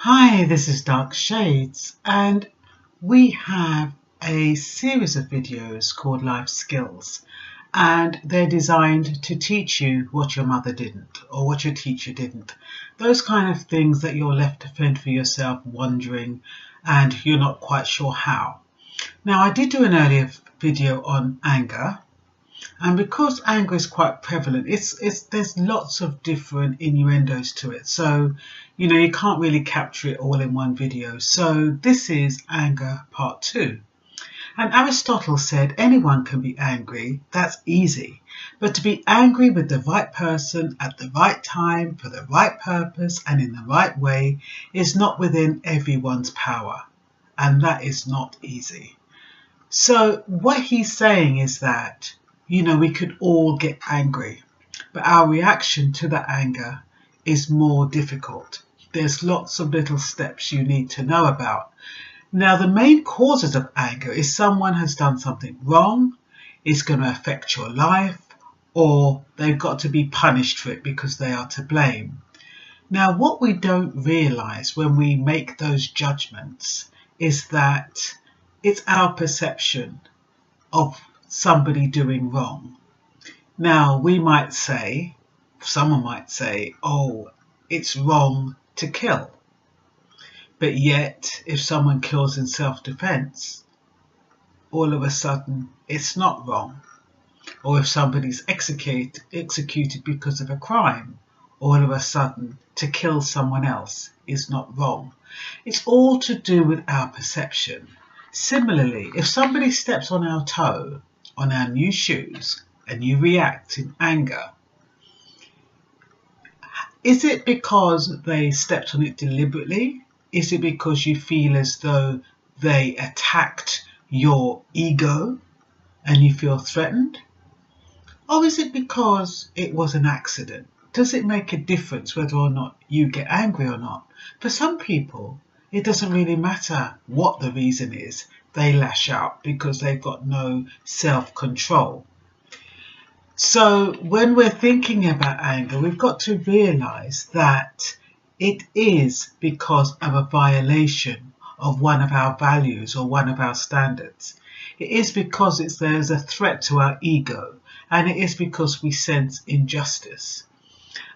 Hi, this is Dark Shades, and we have a series of videos called Life Skills, and they're designed to teach you what your mother didn't or what your teacher didn't. Those kind of things that you're left to fend for yourself, wondering, and you're not quite sure how. Now, I did do an earlier video on anger. And because anger is quite prevalent, there's lots of different innuendos to it. So, you can't really capture it all in one video. So this is anger part 2. And Aristotle said anyone can be angry. That's easy. But to be angry with the right person at the right time, for the right purpose and in the right way is not within everyone's power. And that is not easy. So what he's saying is that we could all get angry, but our reaction to that anger is more difficult. There's lots of little steps you need to know about. Now, the main causes of anger is someone has done something wrong, it's going to affect your life, or they've got to be punished for it because they are to blame. Now, what we don't realize when we make those judgments is that it's our perception of somebody doing wrong. Now, someone might say, oh, it's wrong to kill. But yet, if someone kills in self-defense, all of a sudden, it's not wrong. Or if somebody's executed because of a crime, all of a sudden, to kill someone else is not wrong. It's all to do with our perception. Similarly, if somebody steps on our toe, on our new shoes, and you react in anger, is it because they stepped on it deliberately? Is it because you feel as though they attacked your ego and you feel threatened? Or is it because it was an accident? Does it make a difference whether or not you get angry or not? For some people, it doesn't really matter what the reason is. They lash out because they've got no self-control. So when we're thinking about anger, we've got to realize that it is because of a violation of one of our values or one of our standards. It is because there's a threat to our ego, and it is because we sense injustice.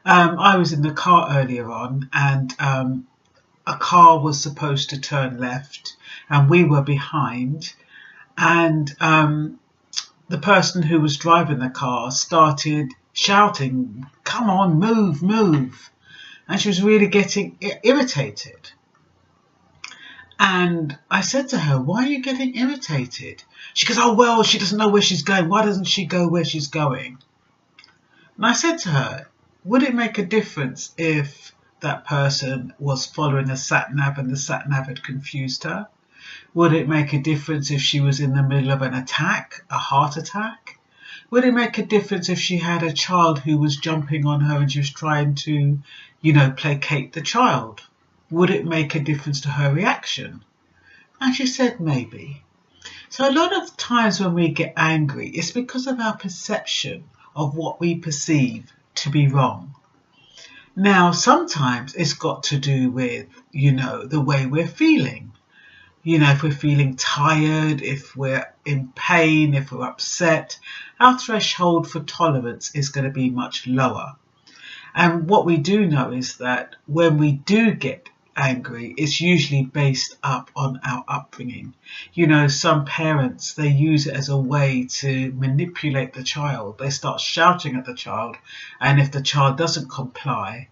I was in the car earlier on, and a car was supposed to turn left and we were behind, and the person who was driving the car started shouting, "Come on, move, move." And she was really getting irritated. And I said to her, "Why are you getting irritated?" She goes, "Oh, well, she doesn't know where she's going. Why doesn't she go where she's going?" And I said to her, would it make a difference if that person was following a sat-nav and the sat-nav had confused her? Would it make a difference if she was in the middle of an attack, a heart attack? Would it make a difference if she had a child who was jumping on her and she was trying to, placate the child? Would it make a difference to her reaction? And she said maybe. So a lot of times when we get angry, it's because of our perception of what we perceive to be wrong. Now, sometimes it's got to do with, the way we're feeling. If we're feeling tired, if we're in pain, if we're upset, our threshold for tolerance is going to be much lower. And what we do know is that when we do get angry, it's usually based up on our upbringing. Some parents, they use it as a way to manipulate the child. They start shouting at the child, and if the child doesn't comply,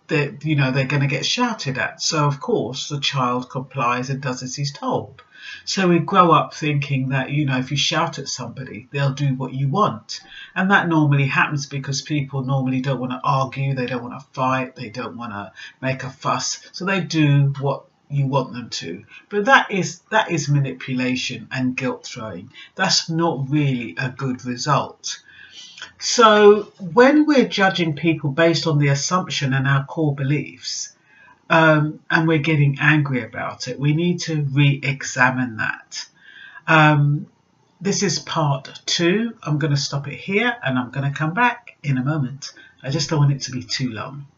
they're going to get shouted at. So of course the child complies and does as he's told. So we grow up thinking that, if you shout at somebody, they'll do what you want. And that normally happens because people normally don't want to argue, they don't want to fight, they don't want to make a fuss. So they do what you want them to. But that is manipulation and guilt throwing. That's not really a good result. So when we're judging people based on the assumption and our core beliefs, and we're getting angry about it, we need to re-examine that. This is part 2. I'm going to stop it here and I'm going to come back in a moment. I just don't want it to be too long.